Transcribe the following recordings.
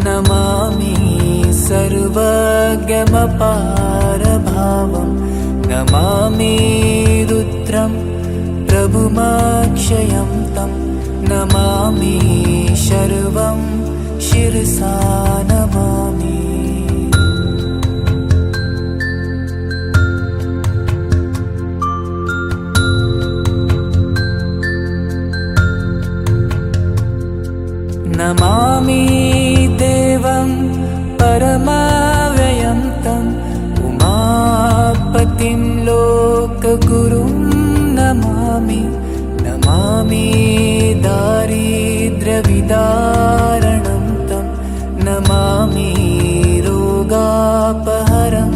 नमामि सर्वज्ञमपारभावं नमामि रुद्रं प्रभुमक्षयं तं नमामि शर्वं शिरसा नमामि। नमामि देवं परमाव्ययं तं उमापतिं लोकगुरुं नमामि। नमामि दारिद्र्यविदारणं तं नमामि रोगापहरं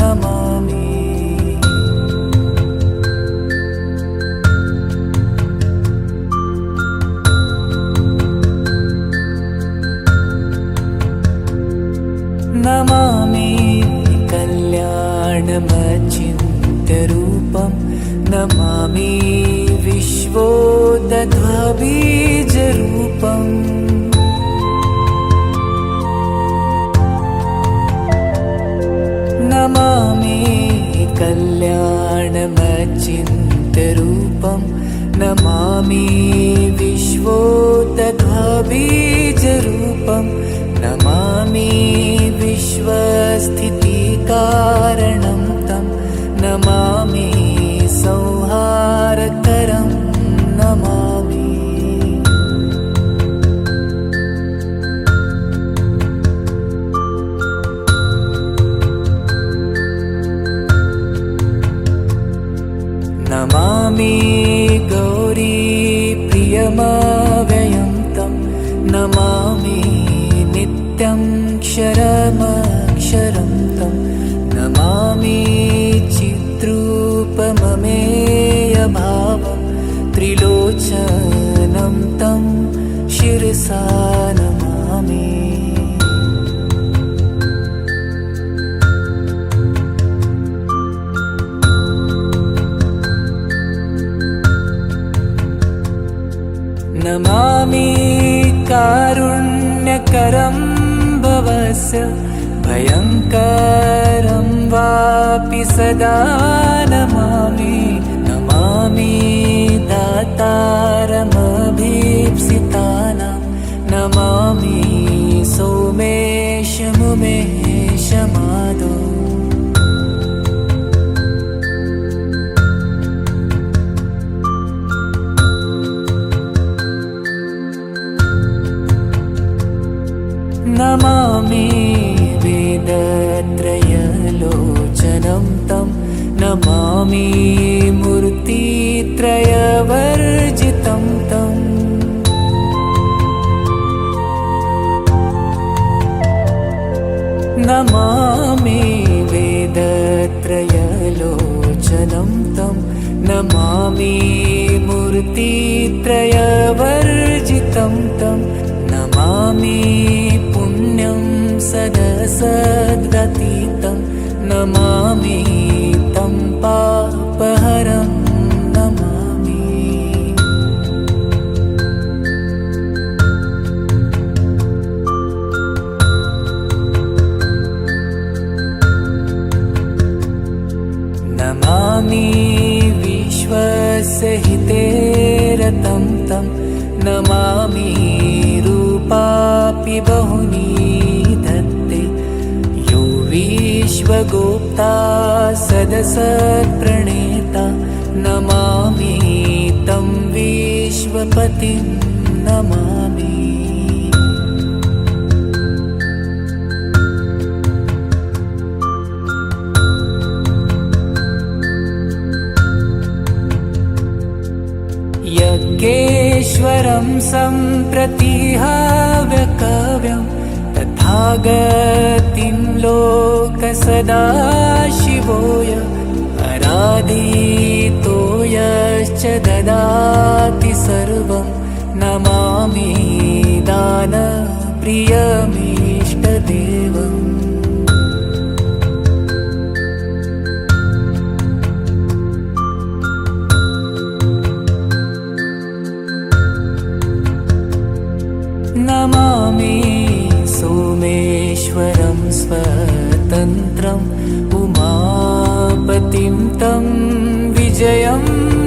नमामि। नमामि कल्याणमचिन्त्यरूपं नमामि विश्वोदध्वबीजरूपम्। नमामि कल्याणमचिन्त्यरूपं नमामि विश्वोदध्वबीजरूपं नमामि विश्वस्थितिकारणं तं नमामि संहारकरं नमामि। नमामि गौरीप्रियमव्ययं तं नमामि नित्यं क्षरमक्षरं तं नमामि चिद्रूपममेयभावं त्रिलोचनं तं शिरसा नमामि। नमामि कारुण्यकरं भवस्य भयङ्करं वापि सदा नमामि। नमामि दातारमभीप्सितानां नमामि सोमेशमुमेशमादौ। नमामि वेदत्रयलोचनं तं नमामि मूर्तित्रयवर्जितं तं नमामि वेदत्रयलोचनं तं नमामि मूर्तित्रयवर्जितं तं नमामि पुण्यं सदसद्गतितं नमामि तं पापहरं नमामि। नमामि विश्वस्य हितेरतं तं नमामि रूपापि बहुनी धत्ते यो विश्वगोप्ता सदसत्प्रणेता नमामि तं विश्वपतिं नमामि। यज्ञेश्वरं सम्प्रतिहाव्यकव्यं तथागतिं लोकसदाशिवोय आराधितो यश्च ददाति सर्वं नमामि दानप्रियमीष्टदेवम्। नमामि सोमेश्वरं स्वतन्त्रम् उमापतिं तं विजयं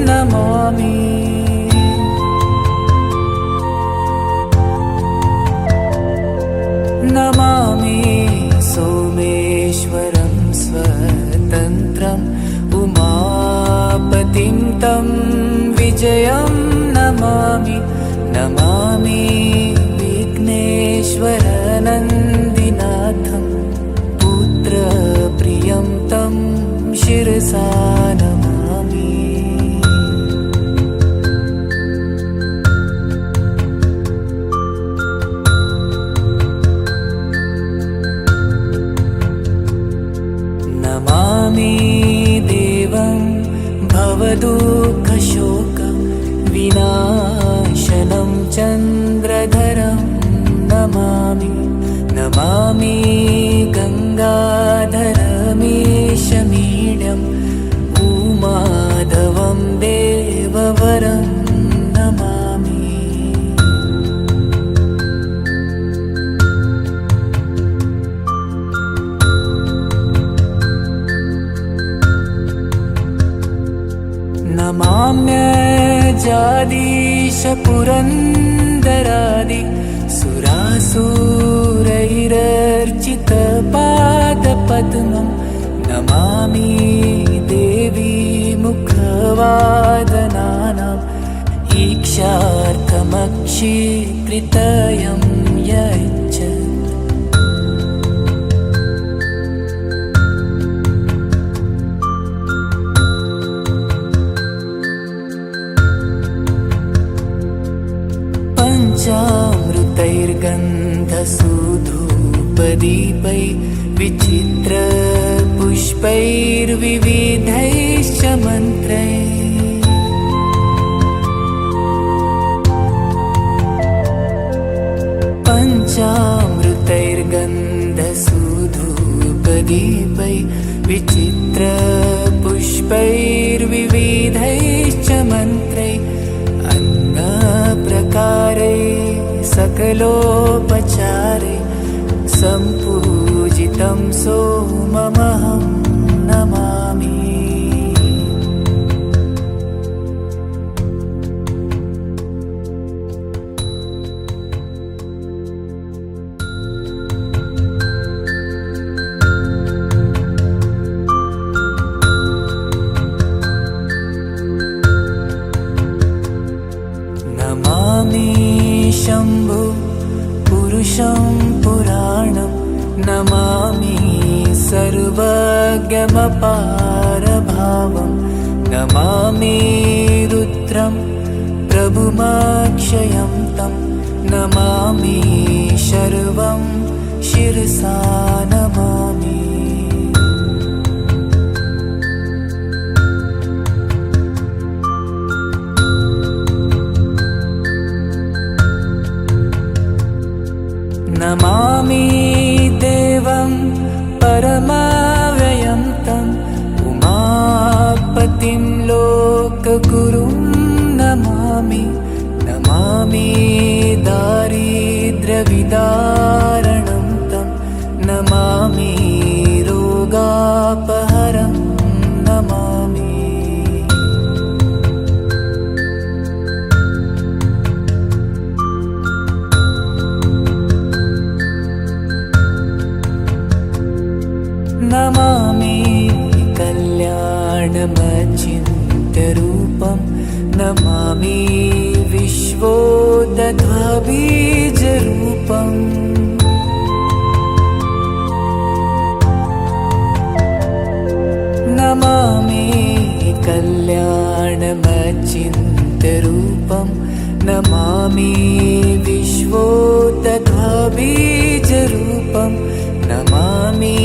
नमामि। नमामि सोमेश्वरं स्वतन्त्रम् उमापतिं तं विजयं नमामि। नमामि विघ्नेश्वरनन्दिनाथं पुत्रप्रियं तं शिरसा नमामि। नमामि देवं भवदुःखशोक विनाशनं चन्द्रधरं नमामि। नमामि गङ्गाधरमीशमीड्यम् उमाधवं देववरं नमामि। नमाम्यजादीश पुरन्दरादि सुरासुरैरर्चितपादपद्मं नमामि देवी मुखवादनानाम् ईक्षार्थमक्षीकृतयं यच्छत्। पञ्चामृतैर्गन्धसूधूपदीपै विचित्रपुष्पैर्विविधैश्च मन्त्रैः पञ्चामृतैर्गन्धसूधूपदीपै विचित्रपुष्पैर्विविधैश्च मन्त्रैः अन्नप्रकारै सकलोपचारे सम्पूजितं सोममहं नमामि। नमामि शम्भो पुरुषं पुराणं नमामि सर्वज्ञमपारभावं नमामि रुद्रं प्रभुमक्षयं तं नमामि शर्वं शिरसा नमामि। नमामि देवं परमाव्ययं तं उमापतिं लोकगुरुं नमामि। नमामि दारिद्र्यविदारणं तं नमामि रोगापहरं नमामि। नमामि कल्याणमचिन्त्यरूपं नमामि विश्वोदध्वबीजरूपम् नमामि कल्याणमचिन्त्यरूपं नमामि विश्वोदध्वबीजरूपं नमामि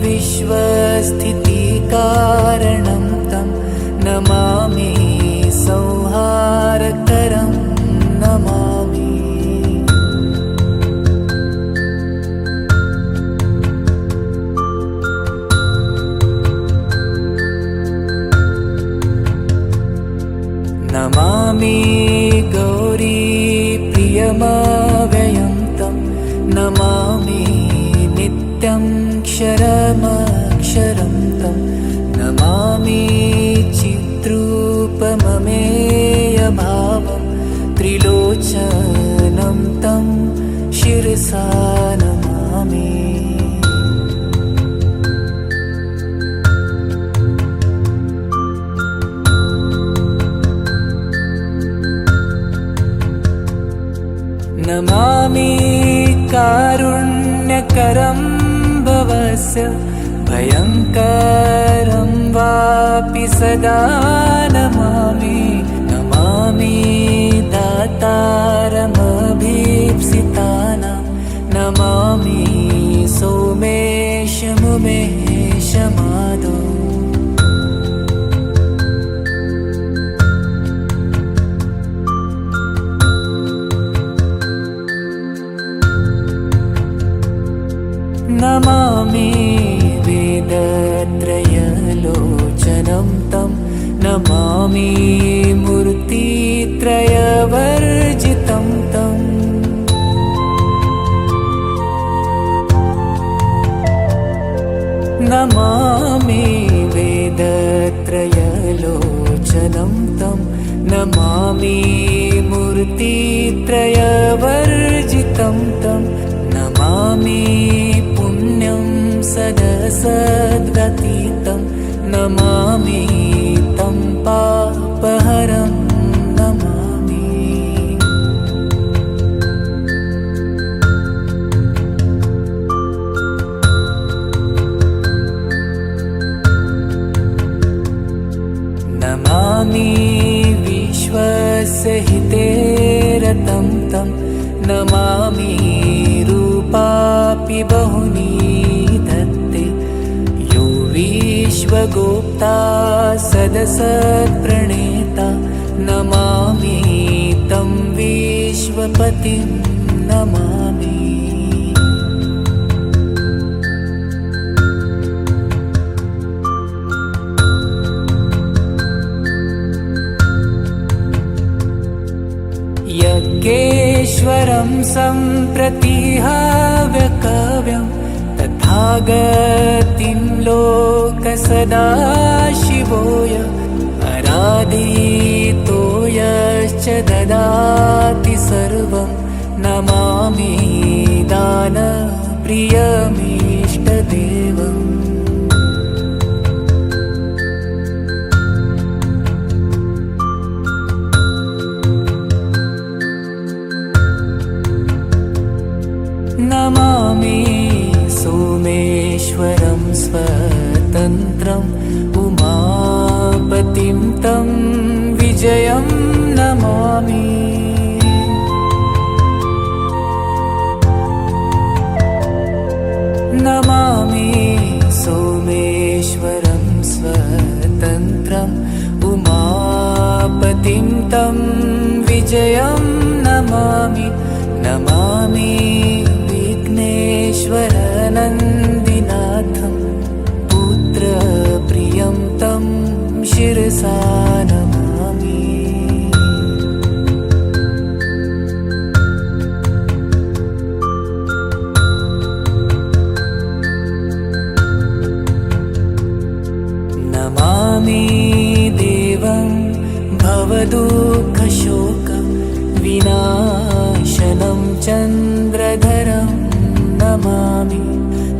विश्वस्थितिकारणं तं नमामि संहारकरं नमामि। नमामि गौरी प्रियम शिरसा नमामि। नमामि कारुण्यकरं भवस्य भयङ्करं वापि सदा नमामि। नमामि दातारमभीप्सितानां नमामि सोमेशमुमेशमादौ। नमामि वेदत्रयलोचनं तं नमामि मूर्तित्रयवर्जितं तं। नमामि वेदत्रयलोचनं तं नमामि मूर्तित्रयवर्जितं तं। नमामि पुण्यं सदसद्गतितं नमामि तं पापहरं नमामि। नमामि विश्वस्य हितेरतं तं नमामि रूपापि बहुनी दत्ते। यो विश्वगोप्ता सदसत्प्रणेता नमामि तं विश्वपतिं नमामि। यज्ञेश्वरं सम्प्रतिहाव्यकव्यं तथागतिं लोकसदाशिवोय आराधितो यश्च ददाति सर्वं नमामि दानप्रियमीष्टदेवम्। नमामि सोमेश्वरं स्वतन्त्रम् उमापतिं तं विजयं नमामि। नमामि सोमेश्वरं स्वतन्त्रम् उमापतिं तं विजयं नमामि। नमामि विघ्नेश्वरनन्दिनाथं पुत्रप्रियं तं शिरसा नमामि। नमामि देवं भवदुःखशोकं विनाशनं चन्द्रधरं नमामि।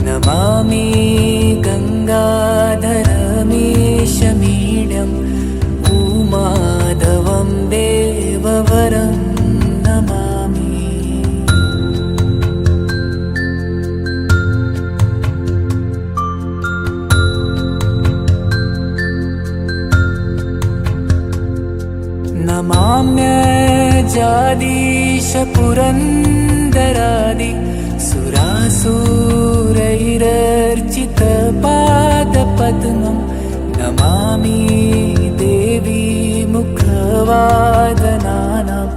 नमामि गङ्गाधरमीशमीड्यम् उमाधवं देववरं नमामि। नमाम्यजादीश पुरन्दरादि सुरासुरैरर्चितपादपद्मं नमामि देवी मुखवादनानाम्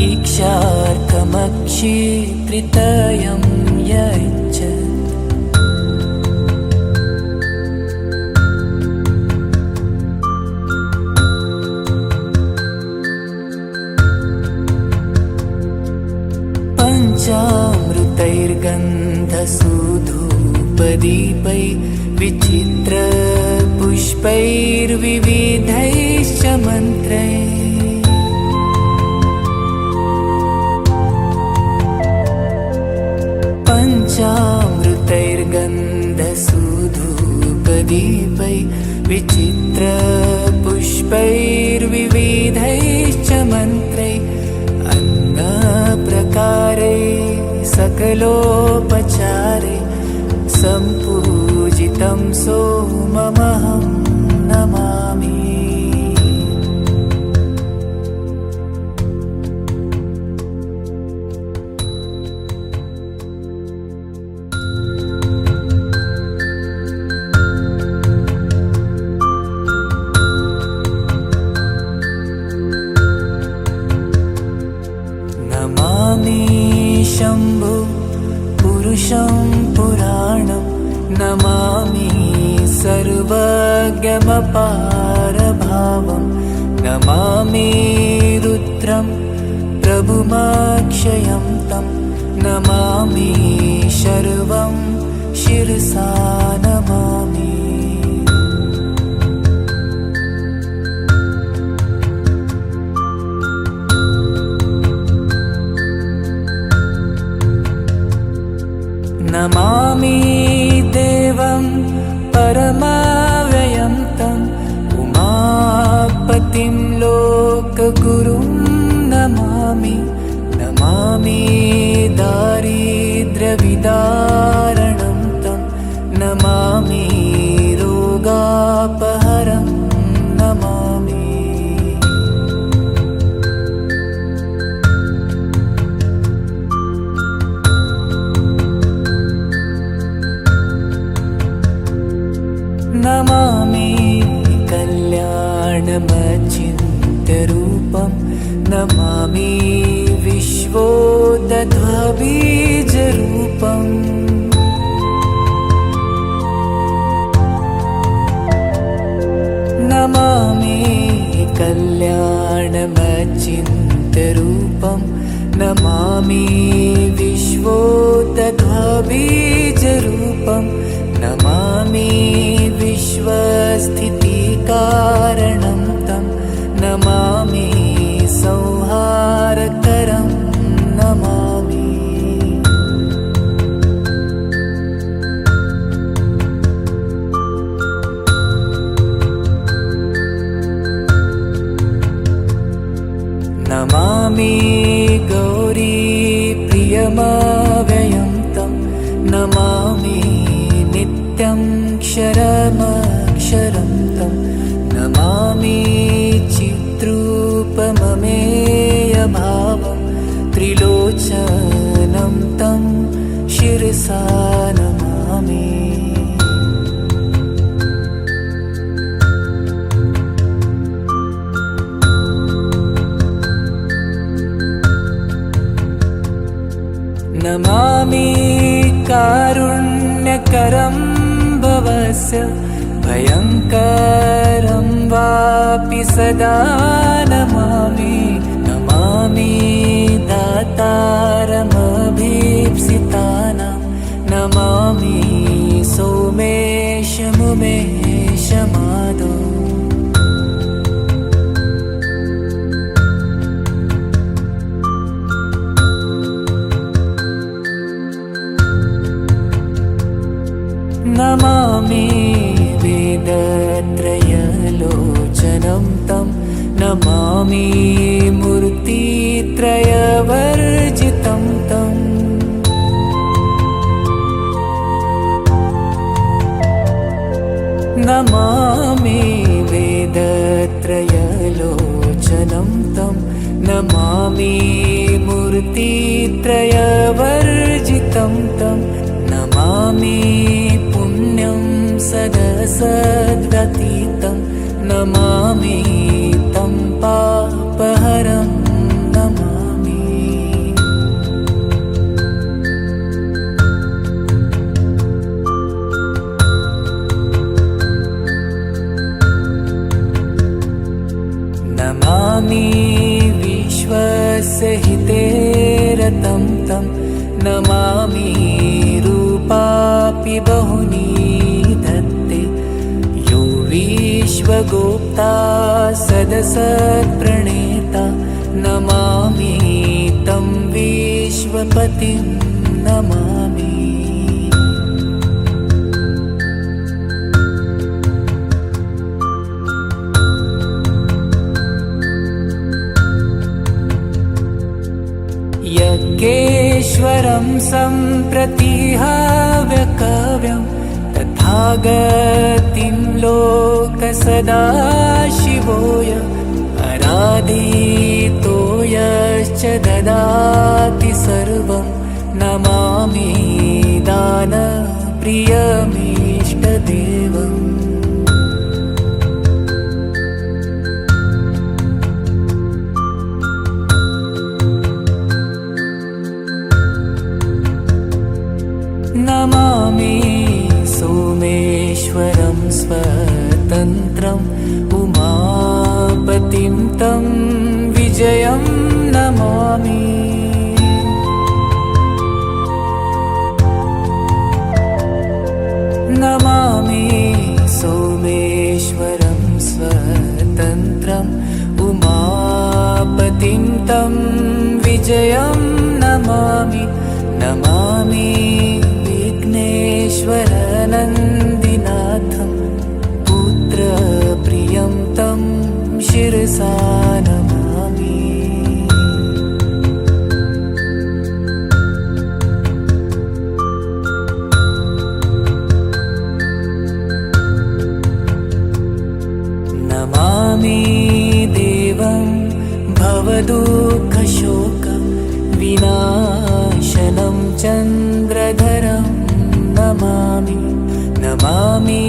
ईक्षार्थमक्षित्रितयं यच्छत्। पञ्चामृतैर्गन्धसूधूपदीपै विचित्रपुष्पैर्विविधैश्च मन्त्रै। विचित्रपुष्पैर्विविधैश्च मन्त्रैः अन्नप्रकारे सकलोपचारे सम्पूजितं सोममहं नमामि। नमामि शम्भु पुरुषं पुराणं नमामि सर्वज्ञमपारभावं नमामि रुद्रं प्रभुमक्षयं तं नमामि शर्वं शिरसा नमामि। नमामि देवं परमाव्ययं तं उमापतिं लोकगुरुं नमामि। नमामि दारिद्र्यविदारणं तं नमामि रोगापहरं नमामि। नमामि कल्याणमचिन्त्यरूपं नमामि विश्वोदध्वबीजरूपम्। नमामि कल्याणमचिन्त्यरूपं नमामि विश्वोदध्वबीजरूपं नमामि विश्वस्थितिकारणं तं नमामि संहारकरं नमामि। नमामि गौरीप्रियमव्ययं तं नमामि नित्यं क्षरमक्षरं तं नमामि चिद्रूपममेयभावं त्रिलोचनं तं शिरसा नमामि। नमामि कारुण्यकरं भवस्य भयङ्करं वापि सदा नमामि। नमामि दातारमभीप्सितानां नमामि सोमेशमुमेशमादौ। नमामि वेदत्रयलोचनं तं नमामि मूर्तित्रयवर्जितं तं नमामि वेदत्रयलोचनं तं नमामि मूर्तित्रयवर्जितं तं नमामि पुण्यं सदसद्व्यतीतं नमामि तं पापहरं नमामि। नमामि विश्वस्य हितेरतं तं नमामि रूपापि बहुनी धत्ते यो विश्वगोप्ता सदसत्प्रणेता नमामि तं विश्वपतिं नमामि। ईश्वरं सम्प्रतिहाव्यकव्यं तथागतिं लोकसदाशिवोय आराधितो यश्च ददाति सर्वं नमामि दानप्रियमीष्टदेवम्। नमामि सोमेश्वरं स्वतन्त्रम् उमापतिं तं विजयं नमामि। नमामि सोमेश्वरं स्वतन्त्रम् उमापतिं तं विजयं नमामि। नमामि विघ्नेश्वरनन्दिनाथं पुत्रप्रियं तं शिरसा नमामि। नमामि देवं भवदुःखशोकं विनाशनं चन्द्रधरं नमामि। नमामि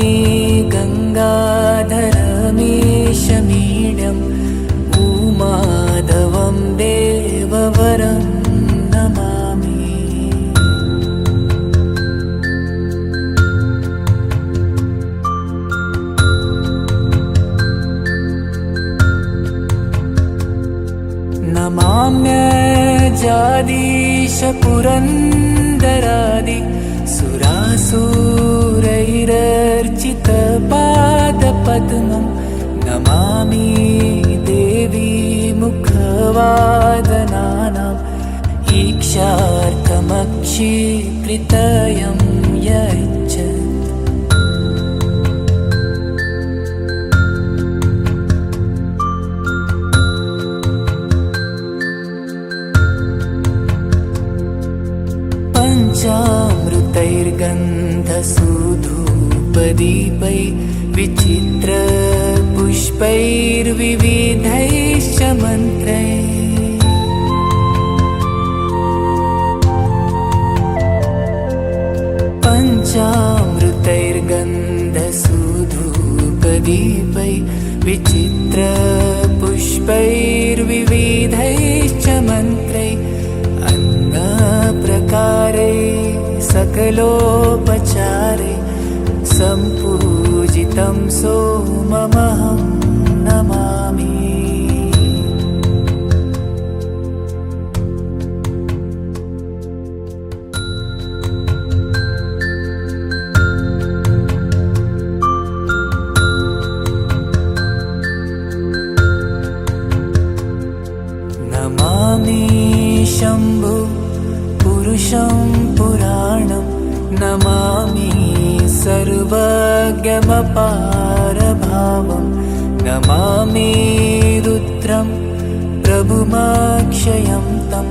गङ्गाधरमीशमीड्यम् उमाधवं देववरं नमामि। नमाम्यजादीश पुरन्दरादि सुरासुरैरर्चितपादपद्मं नमामि देवी मुखवादनानाम् ईक्षार्थमक्षीकृतयं यच्छत्। पञ्चामृतैर्गन्धसूधूपदीपै विचित्रपुष्पैर्विविधैश्च मन्त्रैः पञ्चामृतैर्गन्धसूधूपदीपै विचित्रपुष्पैर्विविधैश्च मन्त्रैः अन्नप्रकारे सकलोपचारे सम्पूजितं सोममहं नमामि। नमामि शम्भु पुरुषं पुराणं नमामि सर्वज्ञमपारभावं नमामि रुद्रं प्रभुमक्षयं तं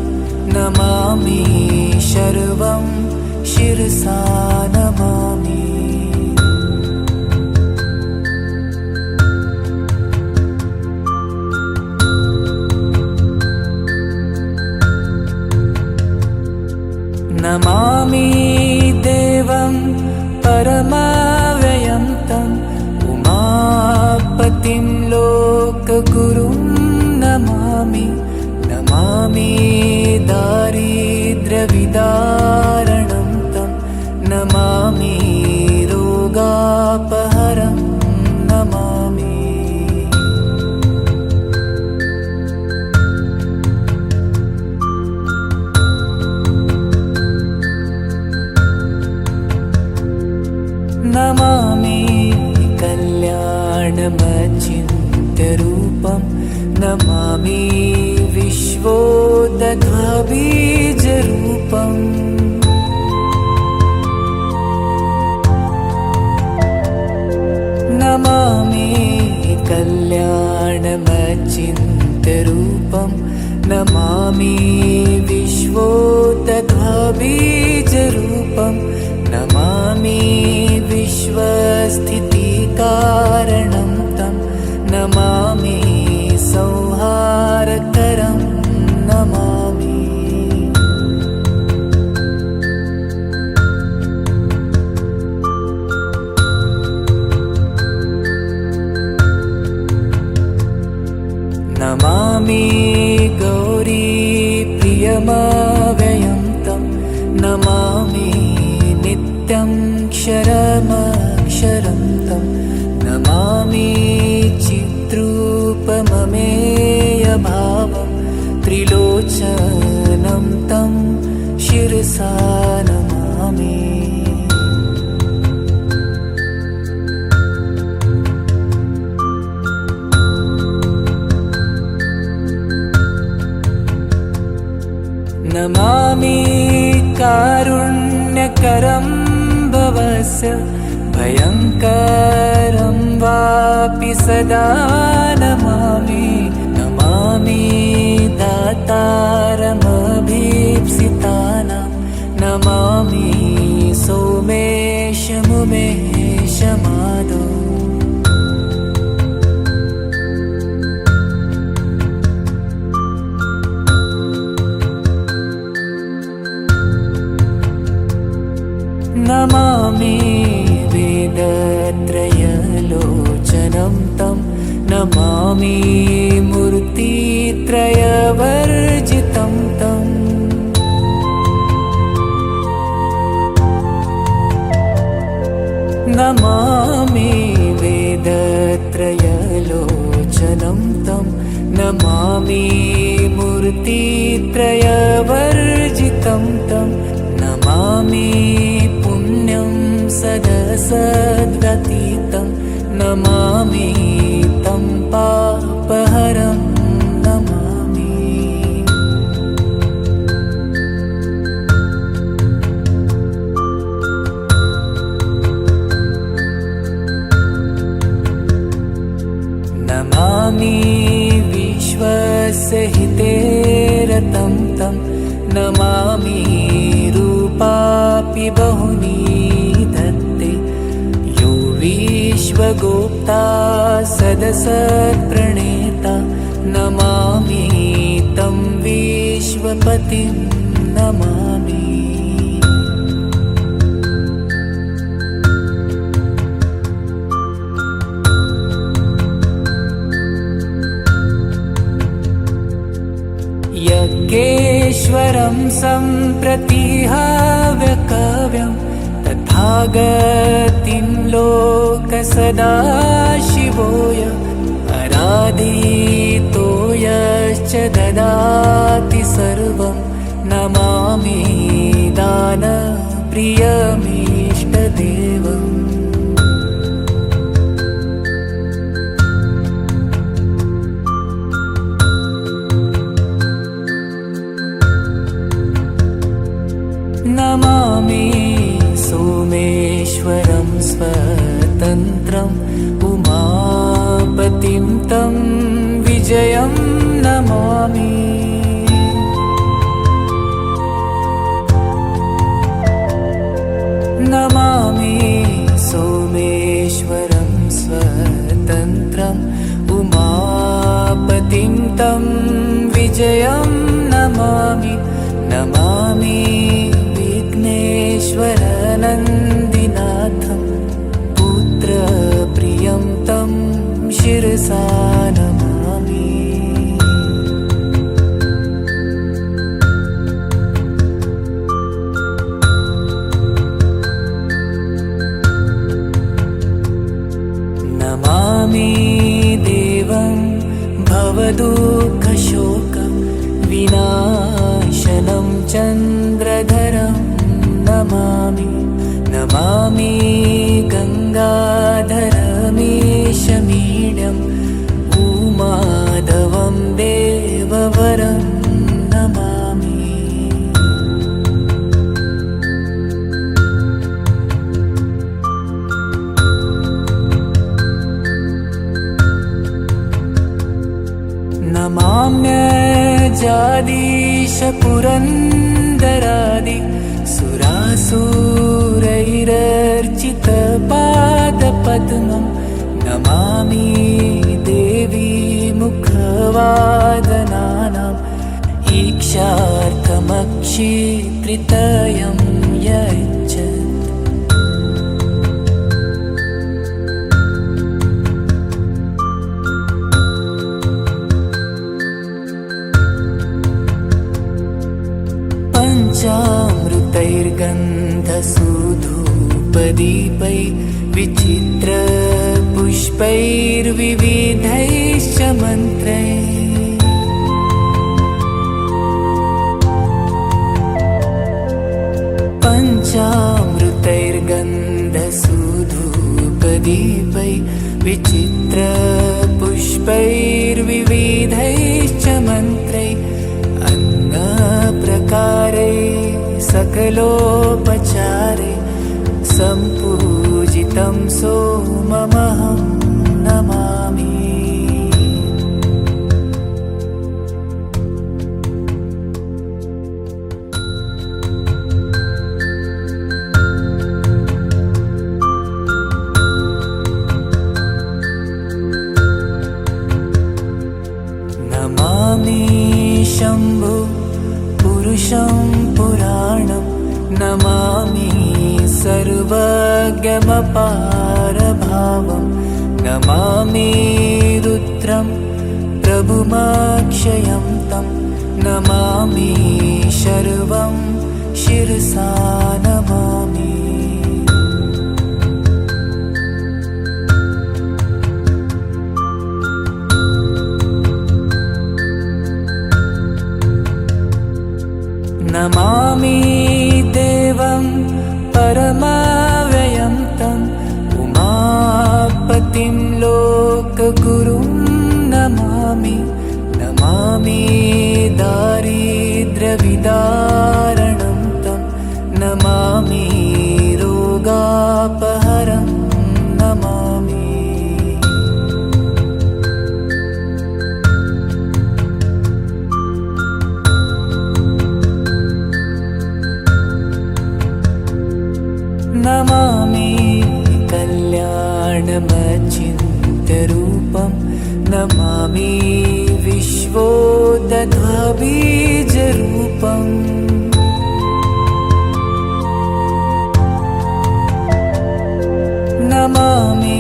नमामि शर्वं शिरसा नमामि। नमामि देवं परमाव्ययं तम् उमापतिं लोकगुरुं नमामि। नमामि दारिद्र्यविदारणं तं नमामि रोगापहरं नमामि। नमामि कल्याणमचिन्त्यरूपं नमामि विश्वोदध्वबीजरूपम्। नमामि पञ्चमक्षरं तं नमामि चिद्रूपममेयभावं त्रिलोचनं तं शिरसा नमामि। नमामि कारुण्यकरं भवस्य भयङ्करं वापि सदा नमामि। नमामि दातारमभीप्सितानां नमामि सोमेशमुमेशमादौ। नमामि वेदत्रयलोचनं तं नमामि मूर्तित्रयवर्जितं तं। नमामि वेदत्रयलोचनं तं नमामि मूर्तित्रयवर्जितं तं। नमामि पुण्यं सदसद्व्यतीतं नमामि तं पापहरं नमामि। नमामि विश्वस्य हितेरतं तं नमामि रूपापि बहुनी धत्ते यो विश्वगोप्ता सदसत्प्रणेता नमामि तं विश्वपतिं नमामि। यज्ञेश्वरं सम्प्रतिहाव्यकव्यं तथागतिं लोकसदाशिवोय आराधितो यश्च ददाति सर्वं नमामि दानप्रियमीष्टदेवम्। नमामि सोमेश्वरं स्वतन्त्रम् उमापतिं तं विजयं नमामि। नमामि सोमेश्वरं स्वतन्त्रम् उमापतिं तं विजयं नमामि। नमामि विघ्नेश्वरनन्दिनाथं पुत्रप्रियं तं शिरसा नमामि। नमामि देवं भवदुःखशोकं विनाशनं चन्द्रधरं नमामि। नमामि गङ्गाधरमीशमीड्यम् उमाधवं देववरं नमामि। नमाम्यजादीश पुरन्दरादि सुरासुरैरर्चितपादपद्मं नमामि देवी मुखवादनानाम् ईक्षार्थमक्षित्रितयं यच्छत्। पञ्चामृतैर्गन्धसुधूपैः चित्रूपदीपै विचित्रपुष्पैर्विविधैश्च मन्त्रैः पञ्चामृतैर्गन्धसूधूपदीपै विचित्रपुष्पैर्विविधैश्च मन्त्रैः अन्नप्रकारै सकलोपचारे सम्पूजितं सोममहं नमामि। नमामि शम्भो पुरुषं पुराणं नमामि सर्वज्ञमपारभावं नमामि रुद्रं प्रभुमक्षयं तं नमामि शर्वं शिरसा नमामि। नमामि देवं परमाव्ययं तं उमापतिं लोकगुरुं नमामि। नमामि दारिद्र्यविदारणं तं नमामि रोगापहरं नमामि। नमामि कल्याणमचिन्त्यरूपं नमामि विश्वोदध्वबीजरूपम् नमामि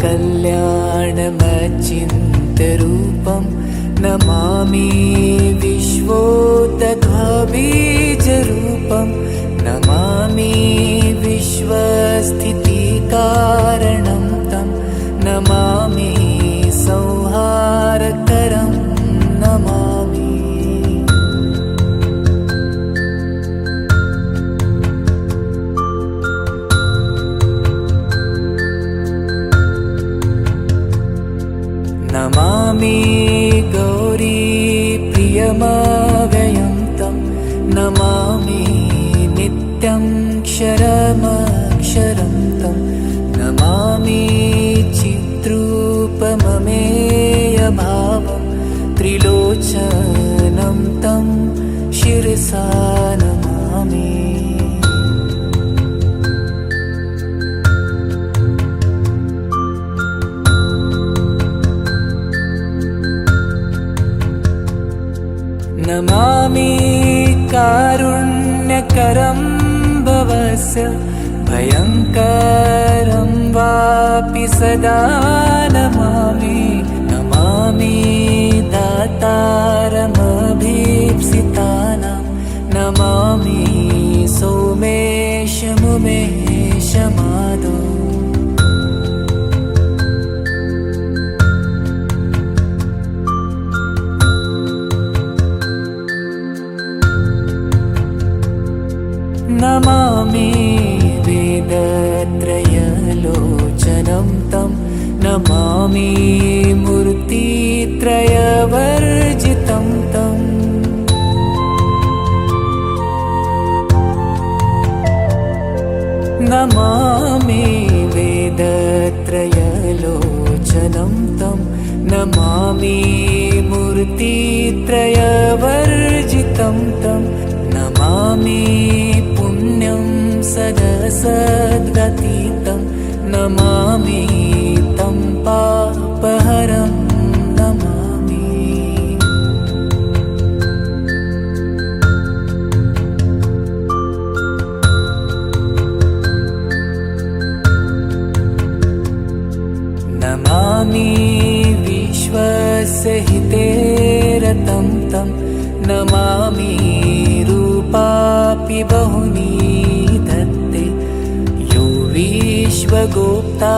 कल्याणमचिन्त्यरूपं नमामि विश्वोदध्वबीजरूपं नमामि विश्वस्थितिकारणं तं नमामि संहारकरं नमामि। नमामि गौरीप्रियमव्ययं तं नमामि नित्यं क्षरमक्षरं तं नमामि चिद्रूपममेयभावं त्रिलोचनं तं शिरसा नमामि। नमामि कारुण्यकरं भवस्य भयङ्करं वापि सदा नमामि। नमामि दातारमभीप्सितानां नमामि सोमेशमुमेशमादौ। नमामि वेदत्रयलोचनं तं नमामि मूर्तित्रयवर्जितं तं नमामि वेदत्रयलोचनं तं नमामि मूर्तित्रयवर्जितं तं नमामि पुण्यं सदसद्गतितं नमामि तं पापहरं नमामि। नमामि विश्वस्य हिते रतं तं नमामि रूपापि बहुनी धत्ते यो विश्वगोप्ता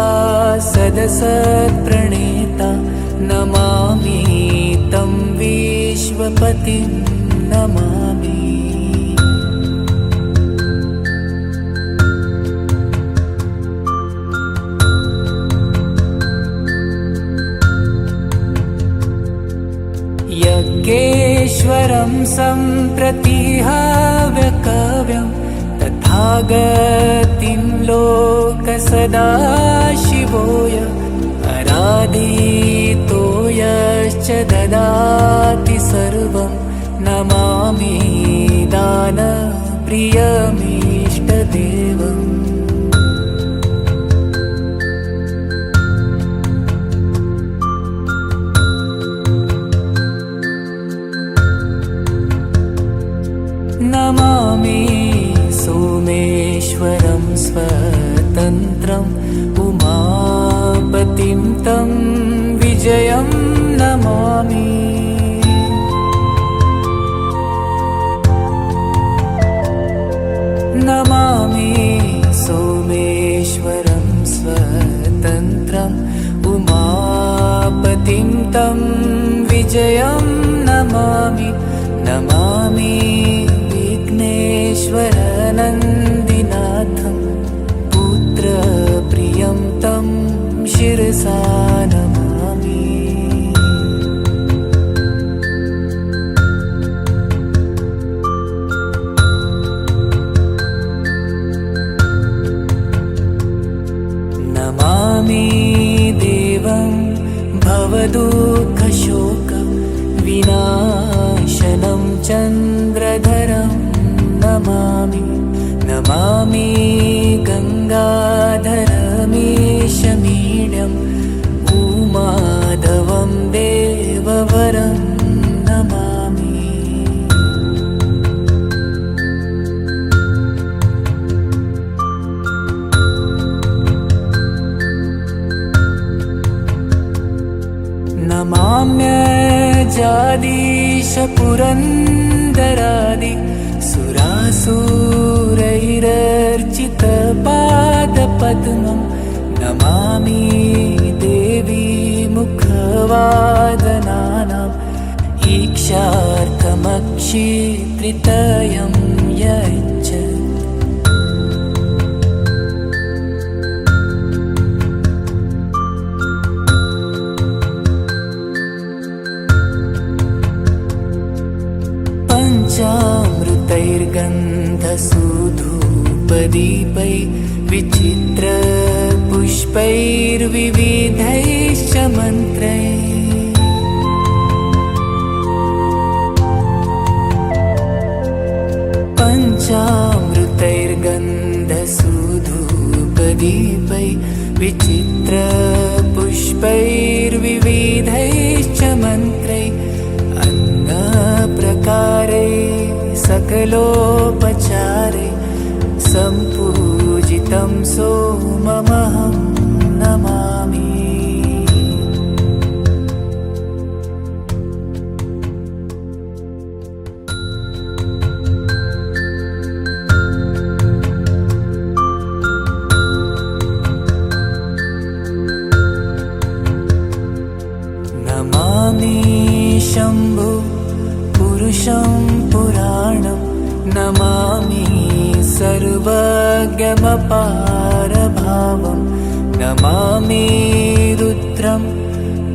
सदसत्प्रणेता नमामि तं विश्वपतिं नमामि। यज्ञेश्वरं सम्प्रतिहाव्यकव्यं तथागतिं लोकसदाशिवोय आराधितो यश्च ददाति सर्वं नमामि दानप्रियमीष्टदेवम्। नमामि सोमेश्वरं स्वतन्त्रम् उमापतिं तं विजयं नमामि। नमामि सोमेश्वरं स्वतन्त्रम् उमापतिं तं विजयं नमामि। नमामि विघ्नेश्वरनन्दिनाथं पुत्रप्रियं तं शिरसा नमामि। नमामि देवं भवदुःखशोक विनाशनं चन्द्रधरं नमामि। नमामि गङ्गाधरमीशमीड्यम् उमाधवं देववरं नमामि। नमाम्यजादीश पुरन्दरादि सुरासुरैरर्चितपादपद्मं नमामि देवी मुखवादनानाम् ईक्षार्थमक्षित्रितयं यच्च। पञ्चामृतैर्गन्धसुधूपदीपै विचित्रपुष्पैर्विविधैश्च मन्त्रैः पञ्चामृतैर्गन्धसुधूपदीपै विचित्रपुष्पैर्विविधैश्च मन्त्रैः अन्नप्रकारे सकलोपचारे सम्पूजितं सोममहं नमामि। नमामि शम्भो पुरुषं पुराणं नमामि सर्वज्ञमपारभावं नमामि रुद्रं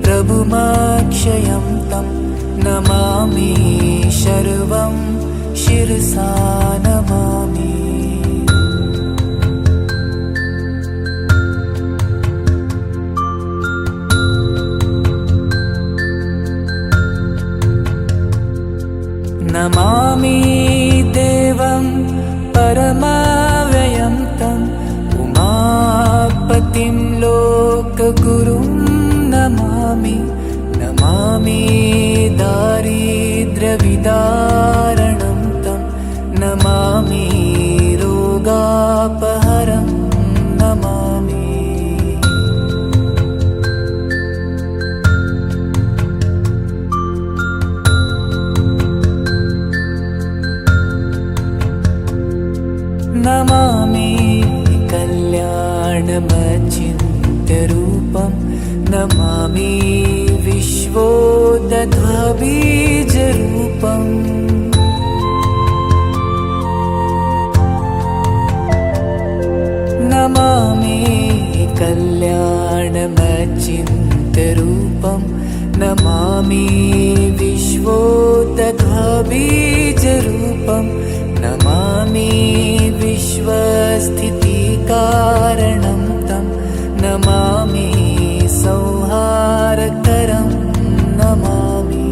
प्रभुमक्षयं तं नमामि शर्वं शिरसा नमामि। नमामि देवं परमाव्ययं तम् उमापतिं लोकगुरुं नमामि। नमामि दारिद्र्यविदारणं तं नमामि रोगापहरं नमामि। नमामि कल्याण कल्याणमचिन्त्यरूपं नमामि विश्वोदध्वबीजरूपम् नमामि कल्याणमचिन्त्यरूपं नमामि विश्वोदध्वबीजरूपं नमामि विश्वस्थितिकारणं तं नमामि संहारकरं नमामि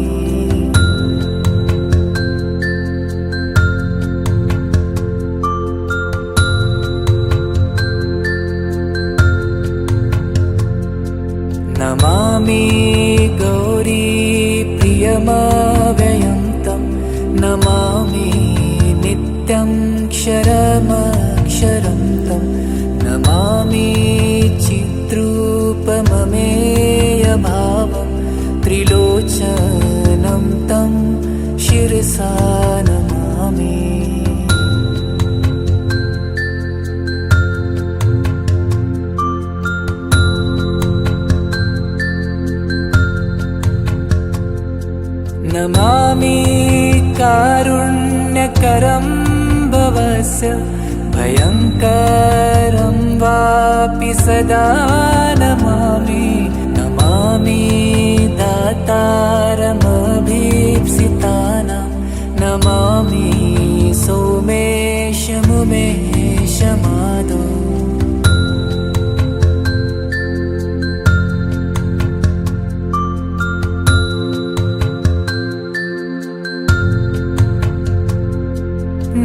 नमामि गौरीप्रियमव्ययं तं नमामि नित्यं क्षरमक्षरं तं नमामि चिद्रूपममेयभावं त्रिलोचनं तं शिरसा नमामि नमामि कारुण्यकरं भवस्य भयङ्करं वापि सदा नमामि नमामि दातारमभीप्सितानां नमामि सोमेशमुमेशमादौ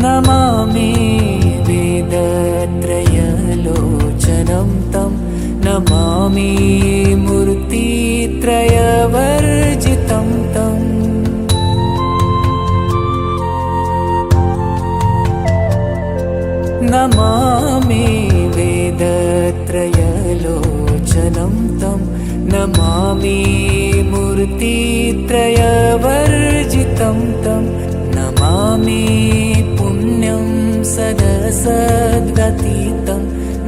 नमामि वेदत्रयलोचनं तं नमामि मूर्तित्रयवर्जितं तं नमामि वेदत्रयलोचनं तं नमामि मूर्तित्रयवर्जितं तं नमामि पुण्यं सदसद्गतितं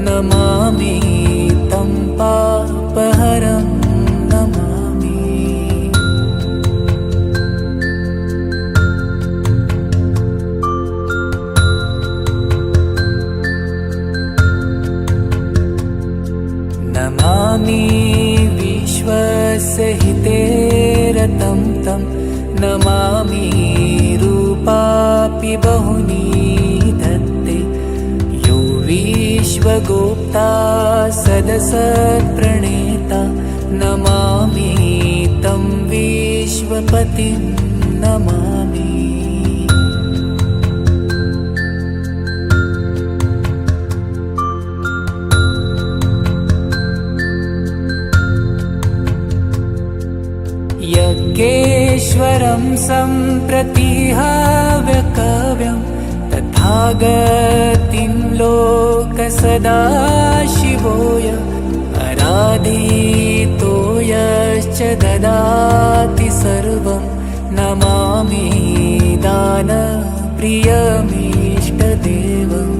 नमामि तं पापहरं नमामि नमामि विश्वस्य हिते रतं तं नमामि रूपापि बहुनी धत्ते यो विश्वगोप्ता सदसत्प्रणेता नमामि तं विश्वपतिं नमामि यज्ञेश्वरं सम्प्रतिहाव्यकव्यं तथागतिं लोकसदाशिवोय आराधितो यश्च ददाति सर्वं नमामि दानप्रियमीष्टदेवम्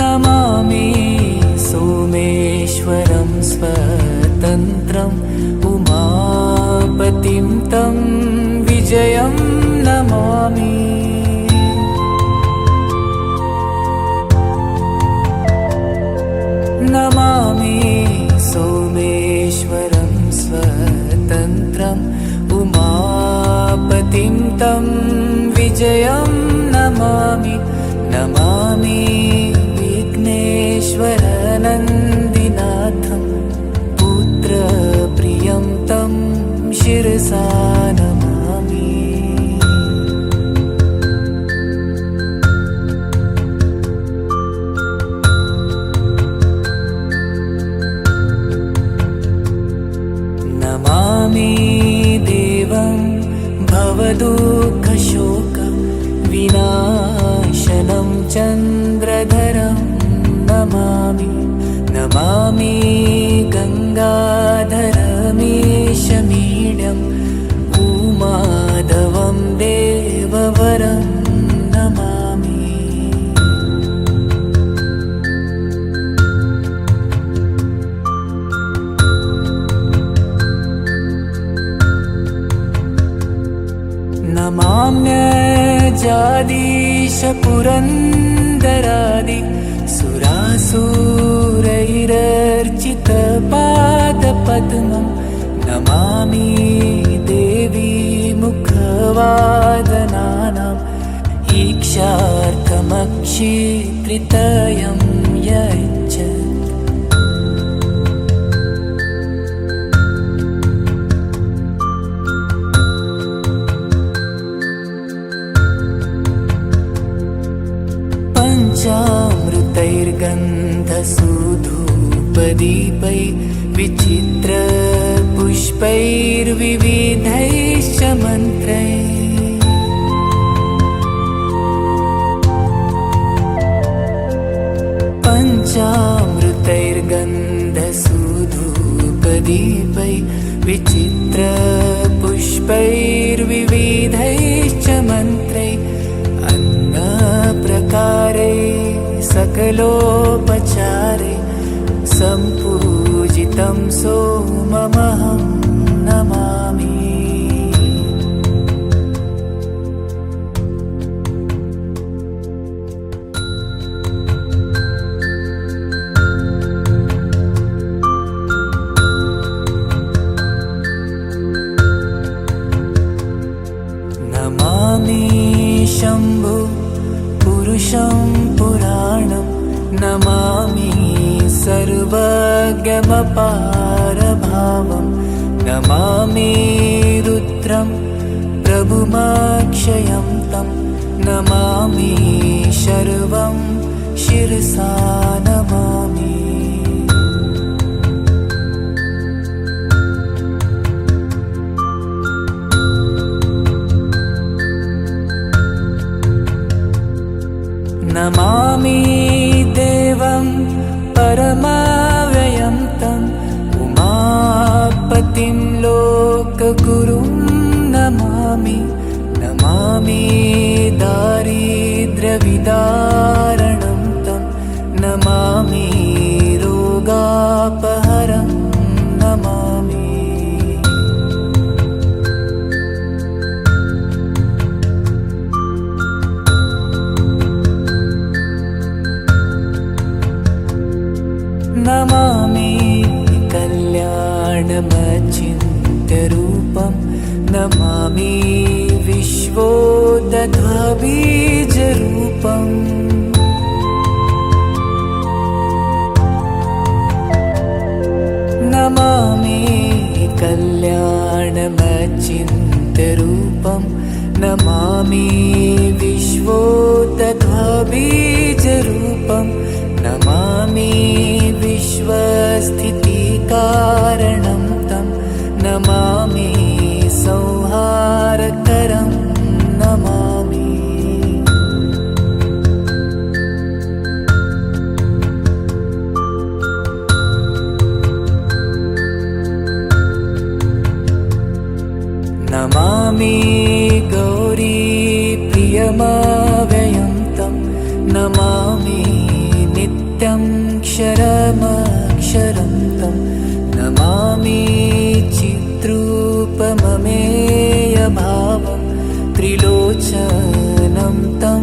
नमामि सोमेश्वरं स्वतन्त्रम् उमापतिं तं विजयं नमामि नमामि सोमेश्वरं स्वतन्त्रम् उमापतिं तं विजयं नमामि नमामि विघ्नेश्वरनन्दिनाथं पुत्रप्रियं तं शिरसा नमामि नमामि देवं भवदुःखशोक विनाशनं चन्द्रधरं नमामि गङ्गाधरमीशमीशम् राजाधीश पुरन्दरादि सुरासुरैरर्चितपादपद्मं नमामि देवी मुखवादनानाम् ईक्षार्थमक्षित्रितयं यच्छत्। पञ्चामृतैर्गन्धसूधूपदीपै विचित्रपुष्पैर्विविधैश्च मन्त्रैः पञ्चामृतैर्गन्धसूधूपदीपै विचित्रपुष्पैर्विविधैश्च मन्त्रैः अन्नप्रकारे सकलोपचारे सम्पूजितं सोममहं नमामि। नमामि शम्भो पुरुषं पुराणं नमामि सर्वज्ञमपारभावं नमामि रुद्रं प्रभुमक्षयं तं नमामि शर्वं शिरसा नमामि। नमामि देवं परमाव्ययं तं उमापतिं लोकगुरुं नमामि। नमामि दारिद्र्यविदारणं तं नमामि रोगापहरं नमामि। नमामि कल्याणमचिन्त्यरूपं नमामि विश्वोदध्वबीजरूपम्। नमामि कल्याणमचिन्त्यरूपं नमामि विश्वोदध्वबीजरूपं नमामि विश्वस्थितिकारणं तं नमामि संहारकरं नमामि। नमामि गौरीप्रियमव्ययं तं नमामि नित्यं क्षरमक्षरं तं नमामि चिद्रूपममेयभावं त्रिलोचनं तं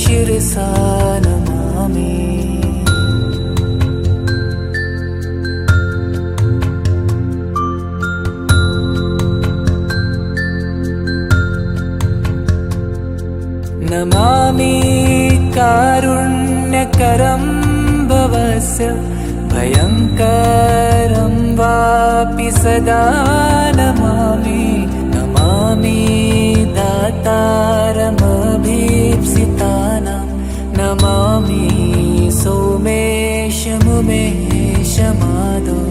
शिरसा नमामि। नमामि कारुण्यकरं भवस्य भयङ्करं वापि सदा नमामि। नमामि दातारमभीप्सितानां नमामि सोमेशमुमेशमादौ।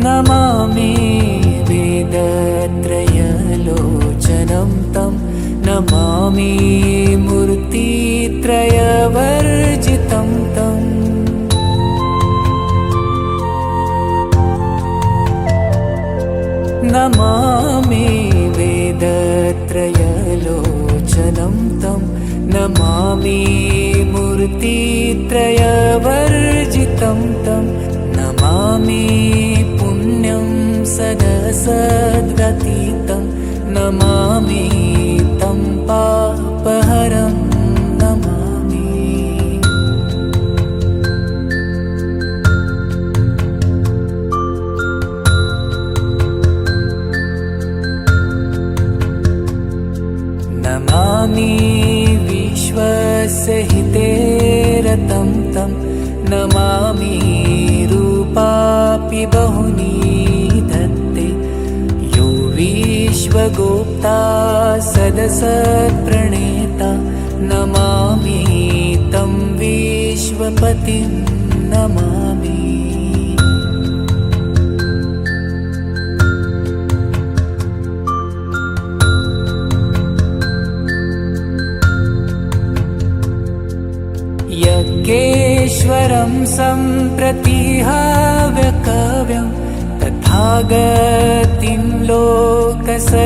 नमामि वेदत्रयलोचनं तं नमामि मूर्तित्रयवर्जितं तं नमामि वेदत्रयलोचनं तं नमामि मूर्तित्रयवर्जितं नमामि तं पापहरं नमामि। नमामि विश्वस्य हिते रतं तं नमामि रूपापि बहुनी धत्ते यो विश्वगोप्ता सदसत्प्रणेता नमामि तं विश्वपतिं नमामि। यज्ञेश्वरं सम्प्रतिहाव्यकव्यं तथागतिं लोकसदाशिवोय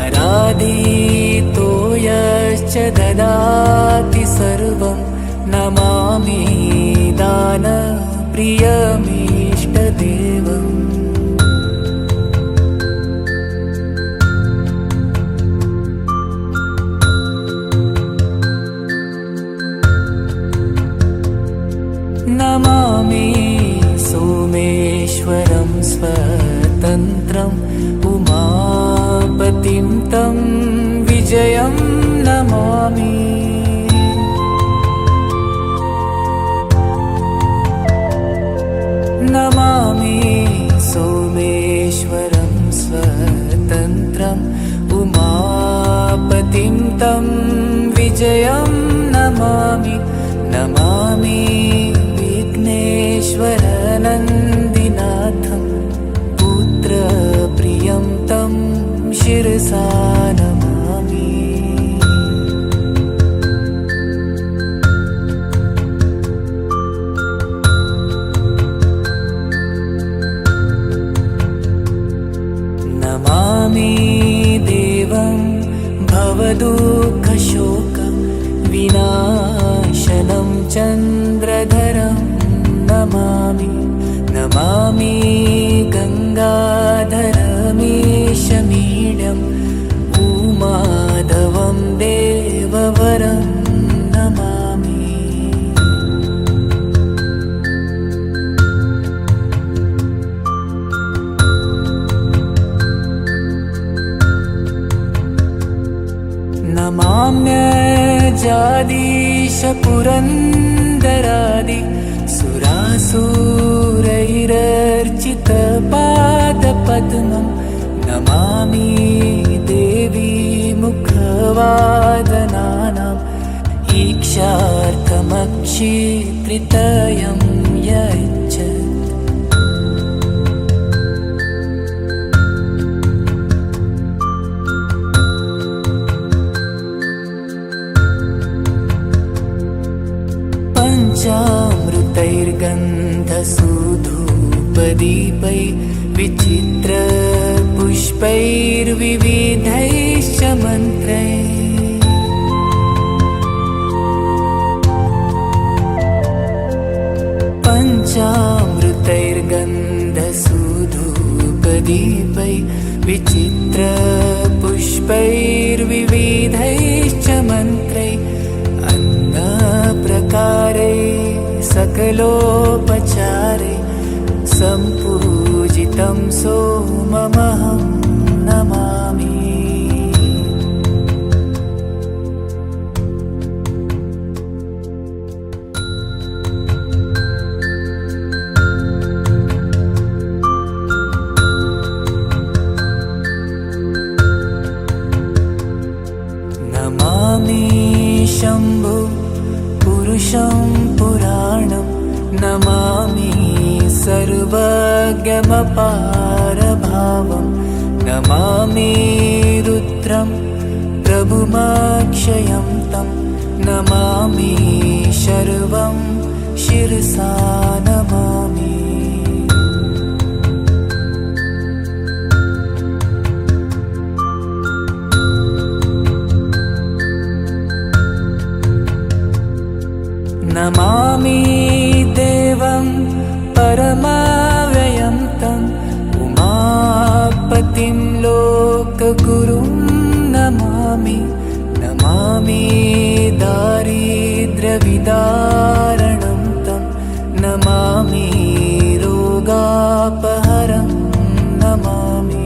आराधितो यश्च ददाति सर्वं नमामि दानप्रियमीष्टदेवम्। नमामि सोमेश्वरं स्वतन्त्रम् उमापतिं तं विजयं नमामि। नमामि सोमेश्वरं स्वतन्त्रम् उमापतिं तं विजयं नमामि। नमामि विघ्नेश्वरनन्दिनाथं पुत्रप्रियं तं शिरसा नमामि। नमामि देवं भवदुःखशोकं विनाशनं चन्द्रधरं नमामि। नमामि गङ्गाधरमीशमीड्यम् उमाधवं देववरं नमामि। नमाम्यजादीश पुरन्दरादि सुरासुरैरर्चितपादपद्मं नमामि देवी मुखवादनानाम् ईक्षार्थमक्षित्रितयं यच्छत्। पञ्चामृतैर्गन्धसूधूपदीपै विचित्रपुष्पैर्विविधैश्च मन्त्रैः पञ्चामृतैर्गन्धसूधूपदीपै विचित्रपुष्पैर्विविधैश्च मन्त्रैः अन्नप्रकारे सकलोपचारे सम्पूजितं सोममहं नमामि। नमामि शम्भो पुरुषं पुराणं नमामि सर्वज्ञमपारभावं नमामि रुद्रं प्रभुमक्षयं तं नमामि शर्वं शिरसा नमामि। नमामि देवं परमाव्ययं तं उमापतिं नमामि दारिद्र्यविदारणं तं नमामि रोगापहरं नमामि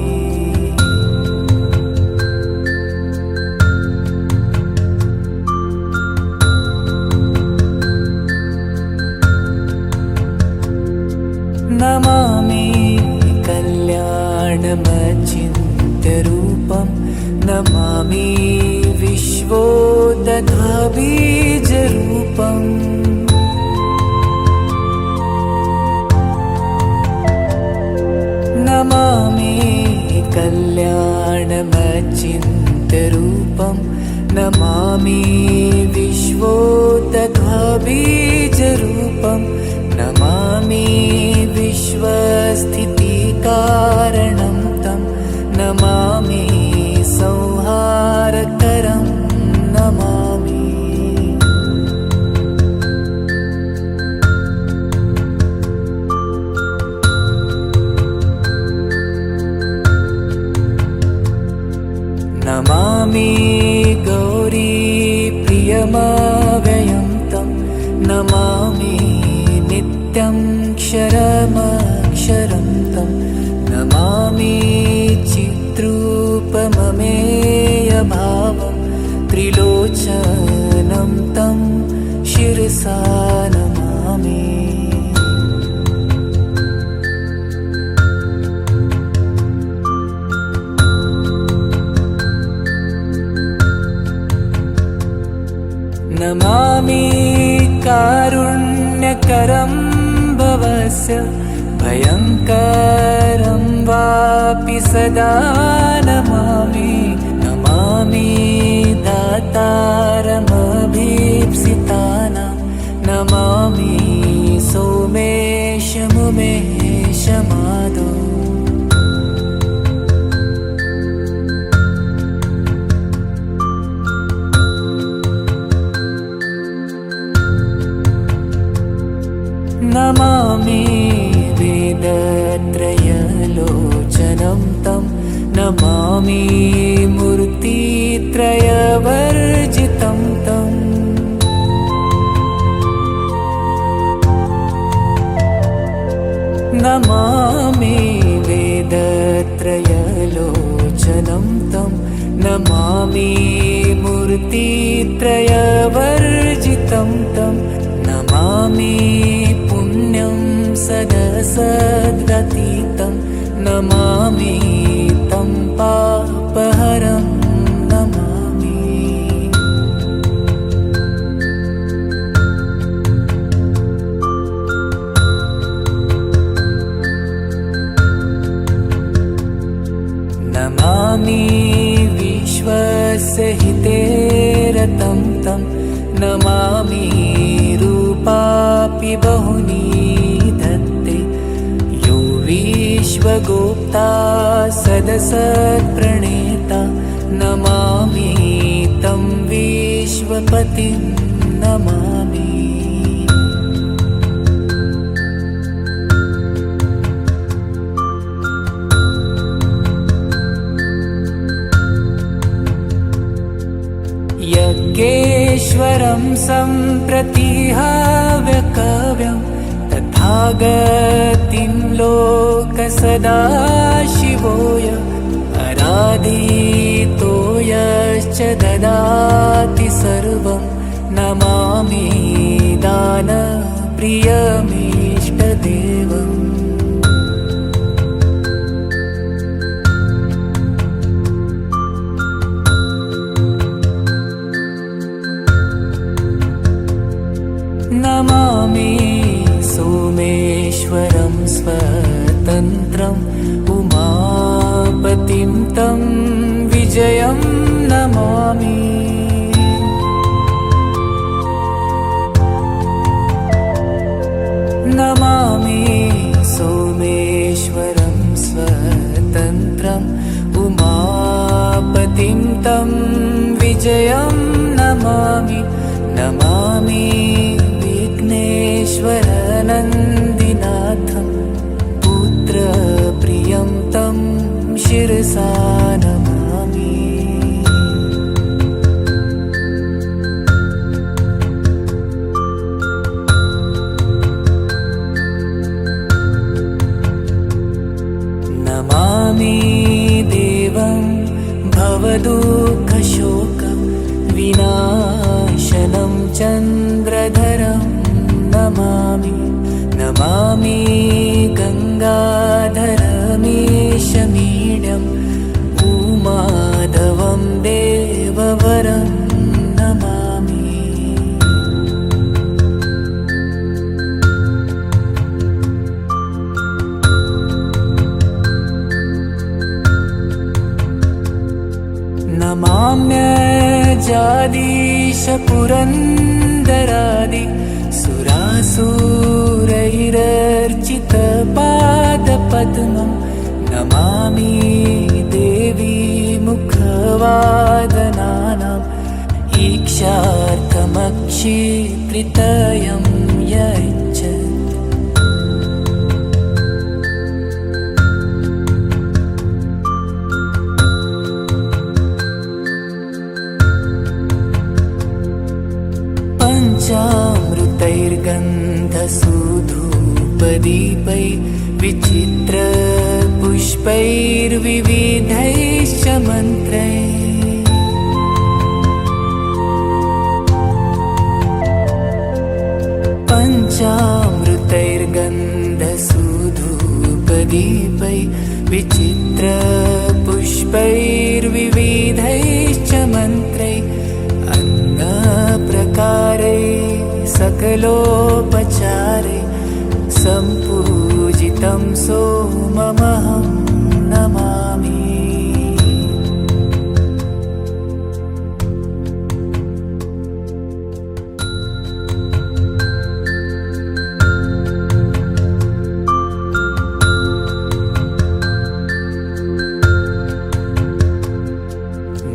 नमामि कल्याणमचिन्त्यरूपं नमामि विश्वोदधाबीजरूपम् नमामि कल्याणमचिन्त्यरूपं नमामि विश्वोदधाबीजरूपं नमामि विश्वस्थितिकारणं तं नमामि संहारकरं नमामि नमामि गौरीप्रियमव्ययं तं नमामि नित्यं क्षरमक्षरं तं नमामि चिद्रूपममेयभावं त्रिलोचनं तं शिरसा नमामि नमामि कारुण्यकरं भवस्य भयङ्करं वापि सदा नमामि नमामि दातारमभीप्सितानां नमामि सोमेशमुमेशमादौ नमामि वेदत्रयलोचनं तं नमामि मूर्तित्रयवर्जितं तं नमामि वेदत्रयलोचनं तं नमामि मूर्तित्रयवर्जितं तं नमामि पुण्यं सदसद्गतीतं नमामि तं पापहरं नमामि नमामि विश्वस्य हितेरतं तं नमामि रूपापि बहुनी धत्ते यो विश्वगोप्ता सदसत्प्रणेता नमामि तं विश्वपतिं नमामि यज्ञेश्वरं सम्प्रतिहाव्यकव्यं तथागतिं लोकसदाशिवोय आराधितो यश्च ददाति सर्वं नमामि दानप्रियमीष्टदेवम् नमामि सोमेश्वरं स्वतन्त्रम् उमापतिं तं विजयं नमामि नमामि सोमेश्वरं स्वतन्त्रम् उमापतिं तं विजयं नमामि नमामि विघ्नेश्वरनन्दिनाथं पुत्रप्रियं तं शिरसा नमामि नमाम्यजादीश पुरन्दरादि सुरासुरैरर्चितपादपद्मं नमामि देवी मुखवादनानाम् ईक्षार्थमक्षित्रितयं यच्छत्। पञ्चामृतैर्गन्धसूधूपदीपै विचित्रपुष्पैर्विविधैश्च मन्त्रैः पञ्चामृतैर्गन्धसूधूपदीपै विचित्रपुष्पैर्विविधैश्च मन्त्रैः अन्नप्रकारै सकलोपचारे सम्पूजितं सोममहं नमामि।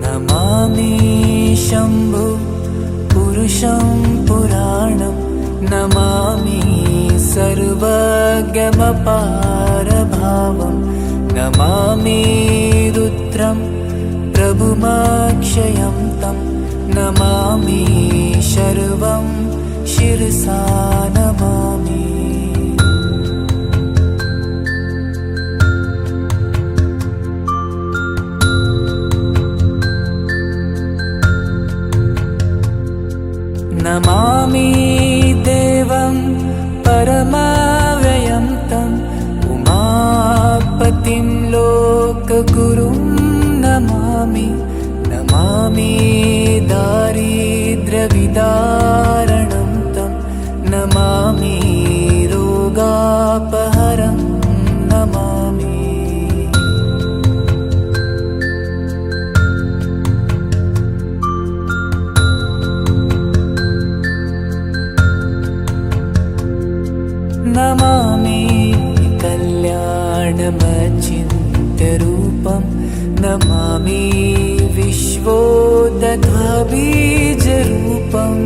नमामि शम्भु पुरुषं पुराणं नमामि सर्वज्ञमपारभावं नमामि रुद्रं प्रभुमक्षयं तं नमामि शर्वं शिरसा नमामि। नमामि देवं परमाव्ययं तं उमापतिं लोकगुरुं नमामि। नमामि दारिद्र्यविदारणं तं नमामि रोगापहरं नमामि। नमामि कल्याणमचिन्त्यरूपं नमामि विश्वोदध्वबीजरूपम्।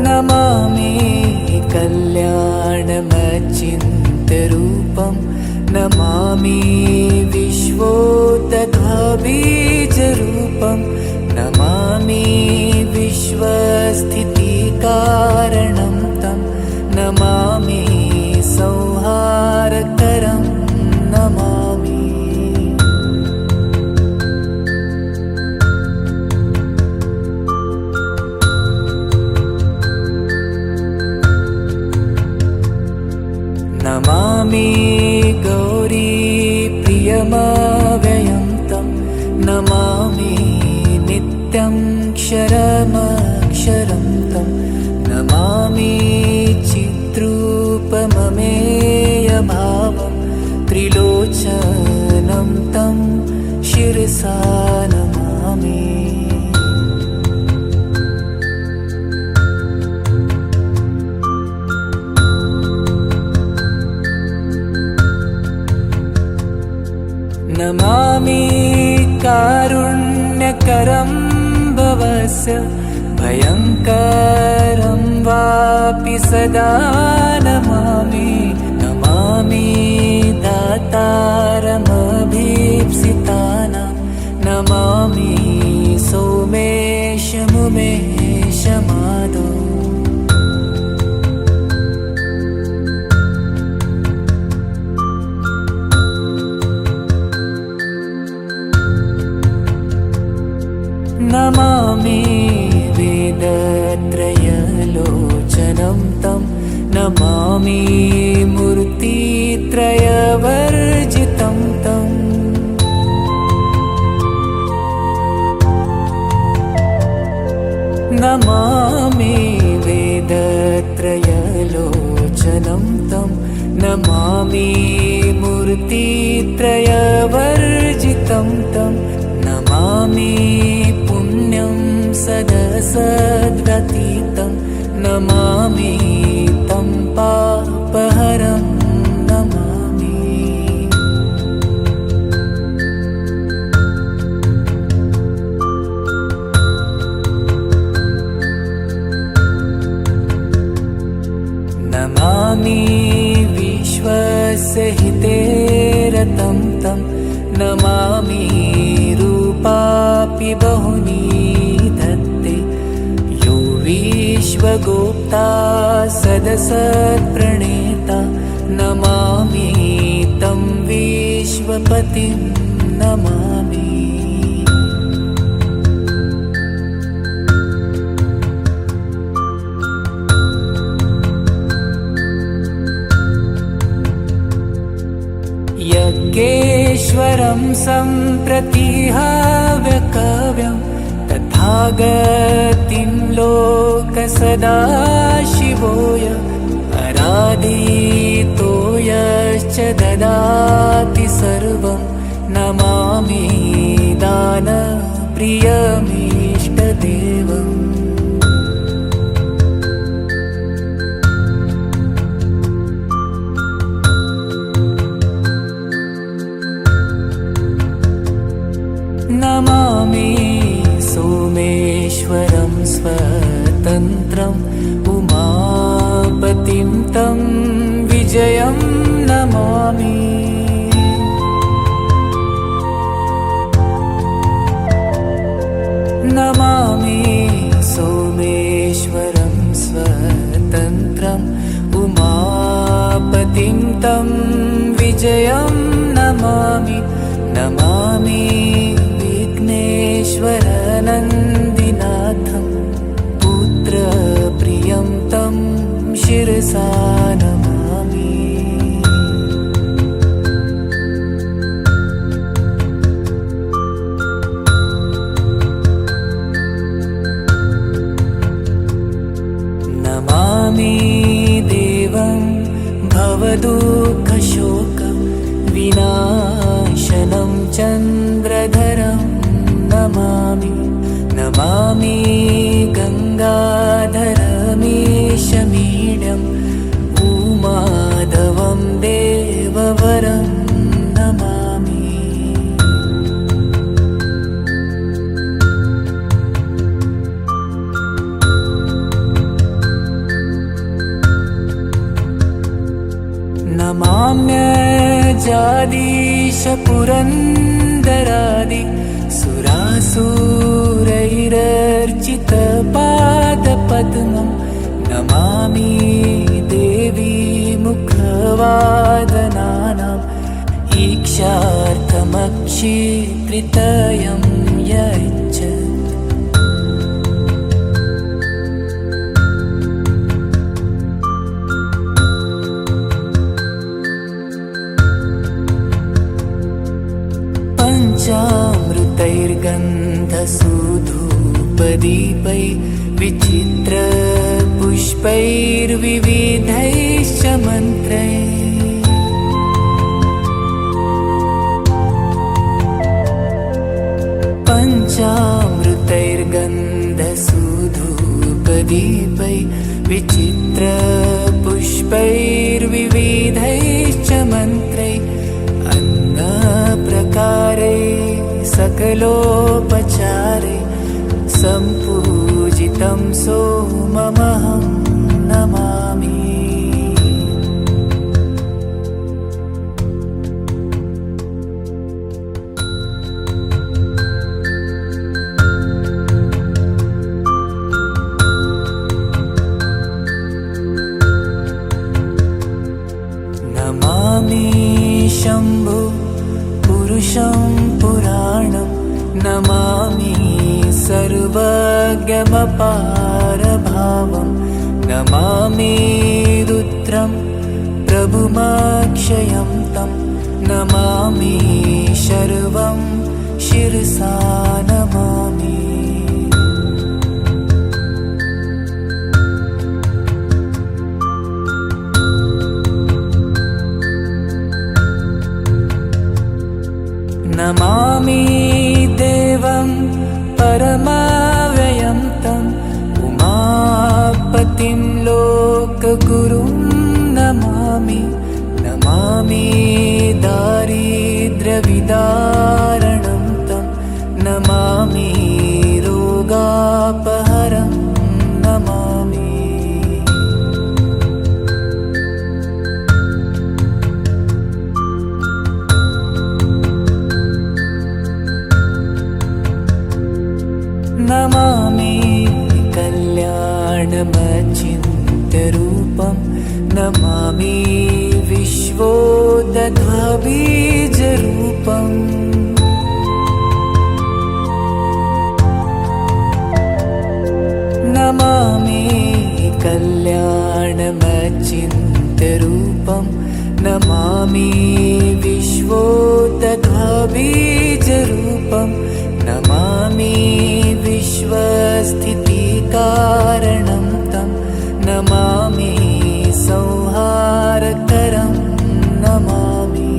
नमामि कल्याणमचिन्त्यरूपं नमामि विश्वोदध्वबीजरूपं नमामि विश्वस्थितिकारणं तं नमामि संहारकरं नमामि। नमामि गौरीप्रियमव्ययं तं नमामि नित्यं क्षरमक्षरं तं नमामि चिद्रूपममेयभावं त्रिलोचनं तं शिरसा नमामि। नमामि कारुण्यकरं भवस्य भयङ्करं वापि सदा नमामि। नमामि दातारमभीप्सितानां नमामि सोमेशमुमेशमादौ। नमामि वेदत्रयलोचनं तं नमामि नमामि मूर्तित्रयवर्जितं तं नमामि पुण्यं सदसद्व्यतीतं नमामि तं पापहरं नमामि। नमामि विश्वस्य हिते रतं तं नमामि रूपापि बहुनी धत्ते यो विश्वगोप्ता सदसत्प्रणेता नमामि तं विश्वपतिं नमामि। यज्ञेश्वरं सम्प्रतिहाव्यकव्यं तथागतिं लोकसदाशिवोय आराधितो यश्च ददाति सर्वं नमामि दानप्रियमीष्टदेवम्। नमामि सोमेश्वरं स्वतन्त्रम् उमापतिं तं विजयं नमामि। नमामि सोमेश्वरं स्वतन्त्रम् उमापतिं तं विजयं नमामि। नमामि विघ्नेश्वरनन्दिनाथं पुत्रप्रियं तं शिरसा नमामि। नमामि देवं भवदुःखशोकं विनाशनं चन्द्रधरं नमामि। नमामि गङ्गाधरमीशमीड्यम् उमाधवं देववरं नमामि। नमाम्यजादीश पुरन्दरादि सुरासुरैरर्चितपादपद्मं नमामि देवी मुखवादनानाम् ईक्षार्थमक्षित्रितयं यच्छत्। पञ्चामृतैर्गन्धसूधूपदीपै विचित्रपुष्पैर्विविधैश्च मन्त्रैः पञ्चामृतैर्गन्धसूधूपदीपै विचित्रपुष्पैर्विविधैश्च मन्त्रैः अन्नप्रकारे सकलोपचारे सम्पूजितं सोममहं नमामि। नमामि शम्भो पुरुषं पुराणं नमामि सर्वज्ञमपारभावं नमामि रुद्रं प्रभुमक्षयं तं नमामि शर्वं शिरसा नमामि। नमामि देवं परमाव्ययं तम् उमापतिं लोकगुरुं नमामि नमामि दारिद्र्यविदारणं तं नमामि रोगापहरं नमामि नमामि कल्याणमचिन्त्यरूपं नमामि विश्वोदधाबीजरूपम् नमामि कल्याणमचिन्त्यरूपं नमामि विश्वोदधाबीजरूपं नमामि विश्वस्थितिकारणं तं नमामि संहारकरं नमामि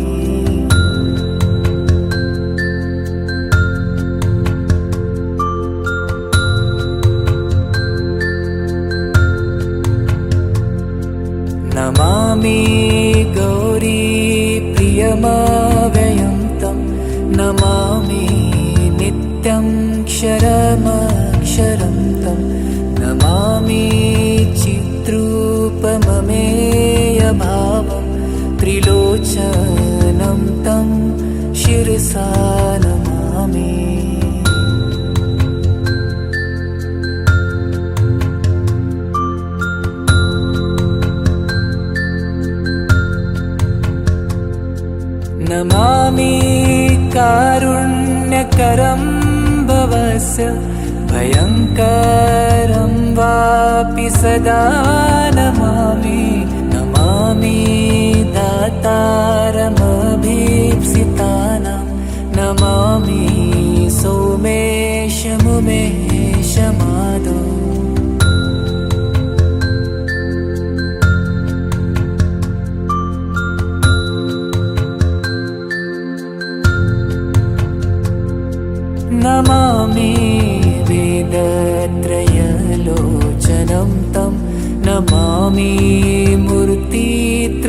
नमामि गौरीप्रियमव्ययं तं नमामि नित्यं क्षरमक्षरं तं नमामि चिद्रूपममेयभावं त्रिलोचनं तं शिरसा नमामि नमामि कारुण्यकरं भवस्य भयङ्करं वापि सदा नमामि नमामि दातारमभीप्सितानां नमामि सोमेशमुमेशमादौ नमामि वेदत्रयलोचनं तं नमामि मूर्तित्रयवर्जितं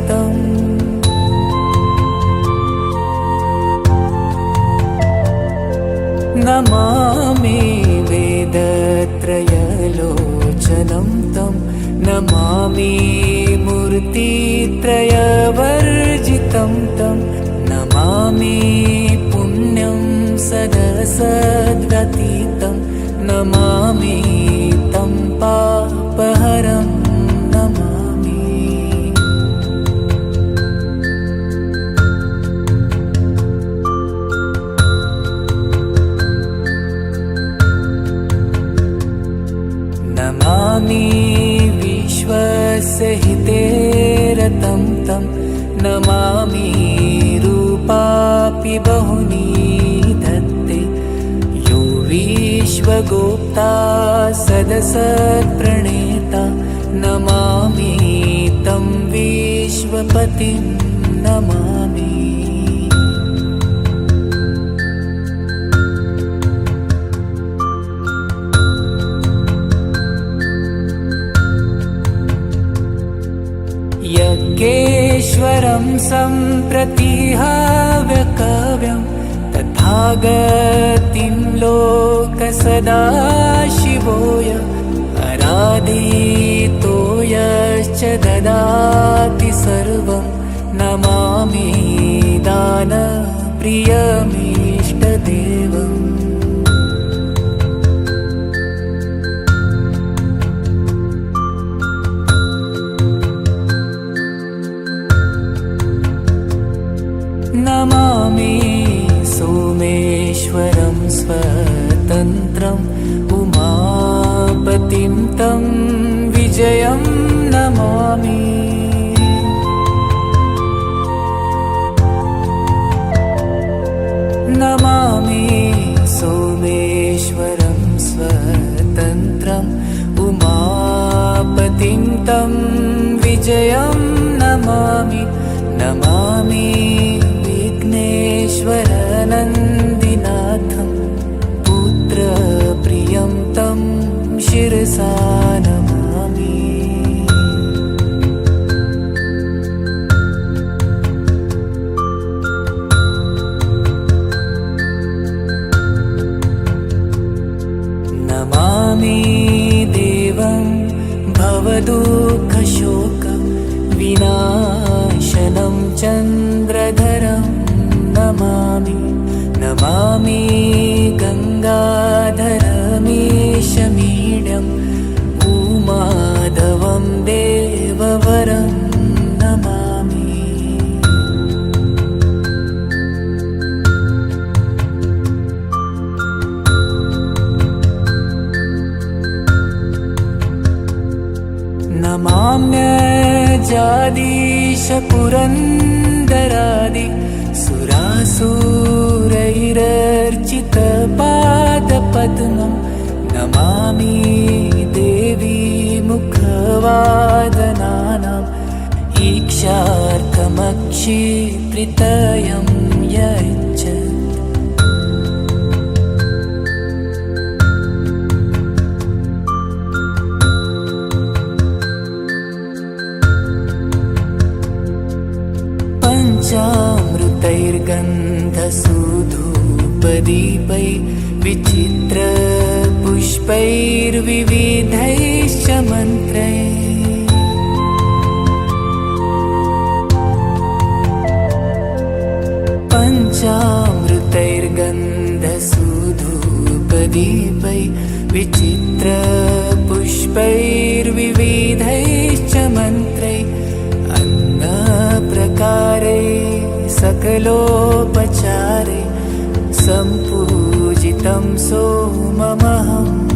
तं नमामि वेदत्रयलोचनं तं नमामि मूर्तित्रयवर्जितं तं नमामि पुण्यं सदसद्गतितं नमामि तं पापहरं नमामि नमामि विश्वस्य हितेरतं तं नमामि रूपापि बहुनी धत्ते यो विश्वगोप्ता सदसत्प्रणेता नमामि तं विश्वपतिं नमामि यज्ञेश्वरं सम्प्रतिहाव्यकव्यं तथागतिं लोकसदाशिवोय आराधितो यश्च ददाति सर्वं नमामि दानप्रियमीष्टदेवम् नमामि सोमेश्वरं स्वतन्त्रम् उमापतिं तं विजयं नमामि नमामि सोमेश्वरं स्वतन्त्रम् उमापतिं तं विजयं नमामि नमामि परमेश्वरनन्दिनाथं पुत्रप्रियं तं शिरसा नमामि। नमामि देवं भवदुःखशोक विनाशनं चन्द्रधरं नमामि। नमामि गङ्गाधरमीशमीड्यम् उमाधवं देववरं नमामि। नमाम्यजादीश पुरन्दरादि सुरासुरैरर्चितपादपद्मं नमामि देवी मुखवादनानाम् ईक्षार्थमक्षिप्रितयं यच्छत्। पञ्चामृतैर्गन्धसूधूपदीपै विचित्रपुष्पैर्विविधैश्च मन्त्रैः पञ्चामृतैर्गन्धसूधूपदीपै विचित्रपुष्पैर्विविधैश्च मन्त्रैः अन्नप्रकारे सकलोपचारे सम्पूजितं सोममहम्